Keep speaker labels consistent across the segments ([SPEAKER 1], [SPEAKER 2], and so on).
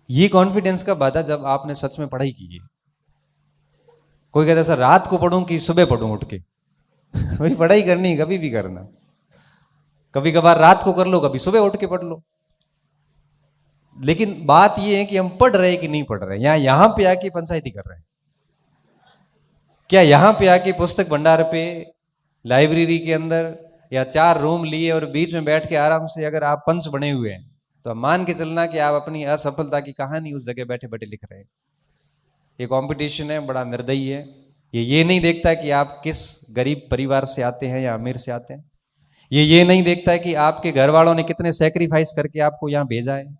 [SPEAKER 1] ये कॉन्फिडेंस कब आता जब आपने सच में पढ़ाई की है। कोई कहता है सर रात को पढ़ूं कि सुबह पढ़ूं उठ के भाई पढ़ाई करनी है, कभी भी करना, कभी कभार रात को कर लो, कभी सुबह उठ के पढ़ लो। लेकिन बात ये है कि हम पढ़ रहे कि नहीं पढ़ रहे, यहां पे आके पंचायती कर रहे हैं क्या? यहां पे आके पुस्तक भंडार पे, लाइब्रेरी के अंदर, या 4 रूम लिए और बीच में बैठ के आराम से अगर आप पंच बने हुए हैं तो मान के चलना कि आप अपनी असफलता की कहानी उस जगह बैठे बैठे लिख रहे हैं। ये कंपटीशन है, बड़ा निर्दयी है। ये नहीं देखता कि आप किस गरीब परिवार से आते हैं या अमीर से आते हैं। ये नहीं देखता है कि आपके घर वालों ने कितने सैक्रिफाइस करके आपको यहां भेजा है।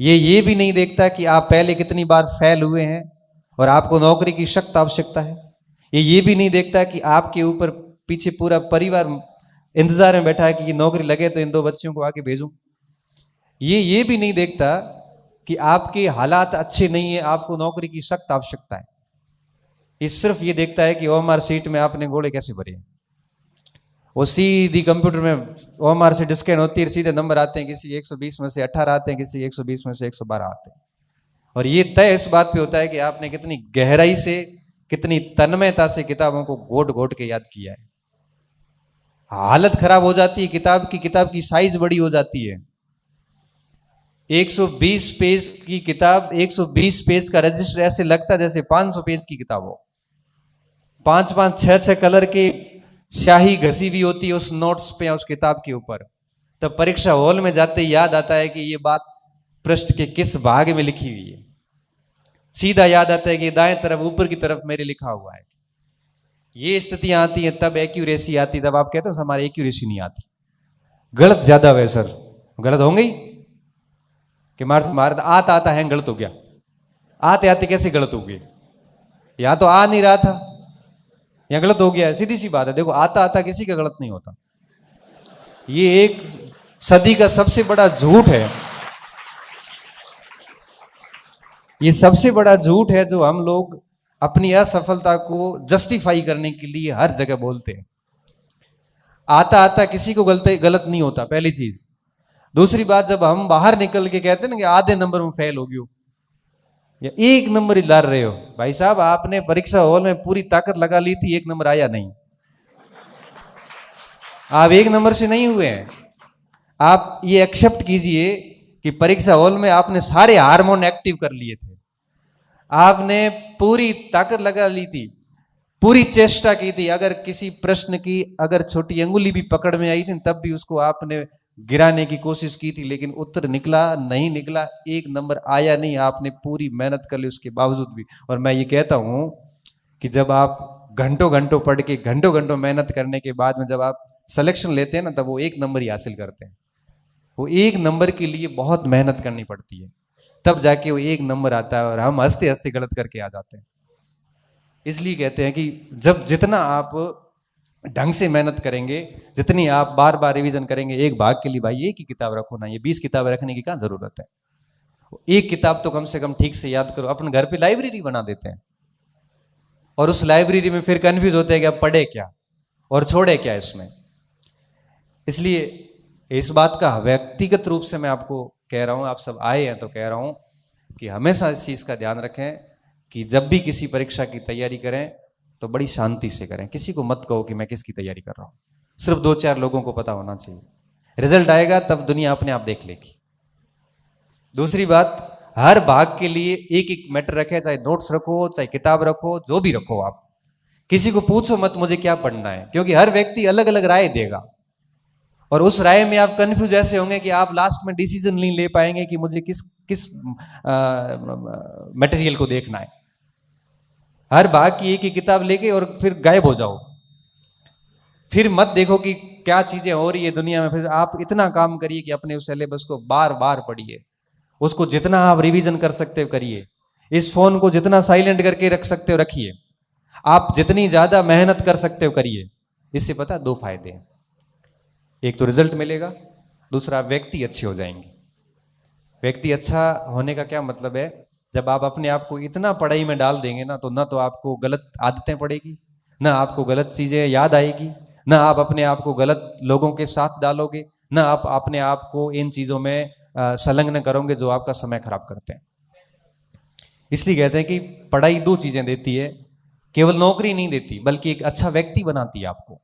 [SPEAKER 1] ये भी नहीं देखता कि आप पहले कितनी बार फेल हुए हैं और आपको नौकरी की सख्त आवश्यकता है। ये भी नहीं देखता कि आपके ऊपर पीछे पूरा परिवार इंतजार में बैठा है कि ये नौकरी लगे तो इन 2 बच्चियों को आगे भेजूं। ये भी नहीं देखता कि आपके हालात अच्छे नहीं है, आपको नौकरी की सख्त आवश्यकता है। ये सिर्फ ये देखता है कि ओएमआर सीट में आपने घोड़े कैसे भरे हैं। वो सीधी कंप्यूटर में ओएमआर सीट स्कैन होती है, सीधे नंबर आते हैं, किसी 120 में से 18 आते हैं, किसी 120 में से 112 आते हैं। और ये तय इस बात पे होता है कि आपने कितनी गहराई से, कितनी तन्मयता से किताबों को घोट घोट के याद किया है। हालत खराब हो जाती है किताब की साइज बड़ी हो जाती है। 120 पेज की किताब, 120 पेज का रजिस्टर ऐसे लगता है जैसे 500 पेज की किताब हो। 5-5, 6-6 कलर के स्याही घसी भी होती है उस नोट्स पे या उस किताब के ऊपर। तब परीक्षा हॉल में जाते ही याद आता है कि ये बात पृष्ठ के किस भाग में लिखी हुई है। सीधा याद आता है कि दाएं तरफ ऊपर की तरफ मेरे लिखा हुआ है। ये स्थितियां आती हैं तब एक्यूरेसी आती, तब आप कहते हो हमारी एक्यूरेसी नहीं आती, गलत ज्यादा हुए सर। गलत होंगे ही कि मार आता आता है गलत हो गया। आते आते कैसे गलत हो गए? या तो आ नहीं रहा था या गलत हो गया है, सीधी सी बात है। देखो आता आता किसी का गलत नहीं होता। ये एक सदी का सबसे बड़ा झूठ है। ये सबसे बड़ा झूठ है जो हम लोग अपनी असफलता को जस्टिफाई करने के लिए हर जगह बोलते हैं। आता आता किसी को गलत नहीं होता, पहली चीज। दूसरी बात, जब हम बाहर निकल के कहते हैं ना कि आधे नंबर में फेल हो गयो या 1 नंबर ही लार रहे हो, भाई साहब आपने परीक्षा हॉल में पूरी ताकत लगा ली थी, 1 नंबर आया नहीं। आप 1 नंबर से नहीं हुए हैं। आप ये एक्सेप्ट कीजिए कि परीक्षा हॉल में आपने सारे हार्मोन एक्टिव कर लिए थे, आपने पूरी ताकत लगा ली थी, पूरी चेष्टा की थी। अगर किसी प्रश्न की अगर छोटी अंगुली भी पकड़ में आई थी तब भी उसको आपने गिराने की कोशिश की थी, लेकिन उत्तर निकला नहीं निकला, 1 नंबर आया नहीं। आपने पूरी मेहनत कर ली उसके बावजूद भी। और मैं ये कहता हूं कि जब आप घंटों घंटों पढ़ के, घंटों घंटों मेहनत करने के बाद में जब आप सिलेक्शन लेते हैं ना, तब वो 1 नंबर ही हासिल करते हैं। वो 1 नंबर के लिए बहुत मेहनत करनी पड़ती है, तब जाके वो 1 नंबर आता है और हम हंसते हंसते गलत करके आ जाते हैं। इसलिए कहते हैं कि जब जितना आप ढंग से मेहनत करेंगे, जितनी आप बार बार रिवीजन करेंगे, एक भाग के लिए भाई 1 ही किताब रखो ना, ये 20 किताबें रखने की क्या जरूरत है। 1 किताब तो कम से कम ठीक से याद करो। अपन घर पे लाइब्रेरी बना देते हैं और उस लाइब्रेरी में फिर कंफ्यूज होते हैं कि अब पढ़े क्या और छोड़े क्या इसमें। इसलिए इस बात का व्यक्तिगत रूप से मैं आपको कह रहा हूं, आप सब आए हैं तो कह रहा हूं कि हमेशा इस चीज का ध्यान रखें कि जब भी किसी परीक्षा की तैयारी करें तो बड़ी शांति से करें। किसी को मत कहो कि मैं किसकी तैयारी कर रहा हूं, सिर्फ 2-4 लोगों को पता होना चाहिए। रिजल्ट आएगा तब दुनिया अपने आप देख लेगी। दूसरी बात, हर भाग के लिए 1-1 मैटर रखे, चाहे नोट्स रखो, चाहे किताब रखो, जो भी रखो। आप किसी को पूछो मत मुझे क्या पढ़ना है, क्योंकि हर व्यक्ति अलग अलग राय देगा और उस राय में आप कंफ्यूज ऐसे होंगे कि आप लास्ट में डिसीजन नहीं ले पाएंगे कि मुझे किस किस मटेरियल को देखना है। हर भाग की 1 ही किताब लेके और फिर गायब हो जाओ। फिर मत देखो कि क्या चीजें हो रही है दुनिया में। फिर आप इतना काम करिए कि अपने उस सिलेबस को बार बार पढ़िए, उसको जितना आप रिवीजन कर सकते हो करिए। इस फोन को जितना साइलेंट करके रख सकते हो रखिए। आप जितनी ज्यादा मेहनत कर सकते हो करिए। इससे पता 2 फायदे हैं, एक तो रिजल्ट मिलेगा, दूसरा व्यक्ति अच्छे हो जाएंगे। व्यक्ति अच्छा होने का क्या मतलब है, जब आप अपने आप को इतना पढ़ाई में डाल देंगे ना, तो ना तो आपको गलत आदतें पड़ेगी, ना आपको गलत चीजें याद आएगी, ना आप अपने आप को गलत लोगों के साथ डालोगे, ना आप अपने आप को इन चीजों में संलग्न करोगे जो आपका समय खराब करते हैं। इसलिए कहते हैं कि पढ़ाई दो चीजें देती है, केवल नौकरी नहीं देती बल्कि एक अच्छा व्यक्ति बनाती है आपको।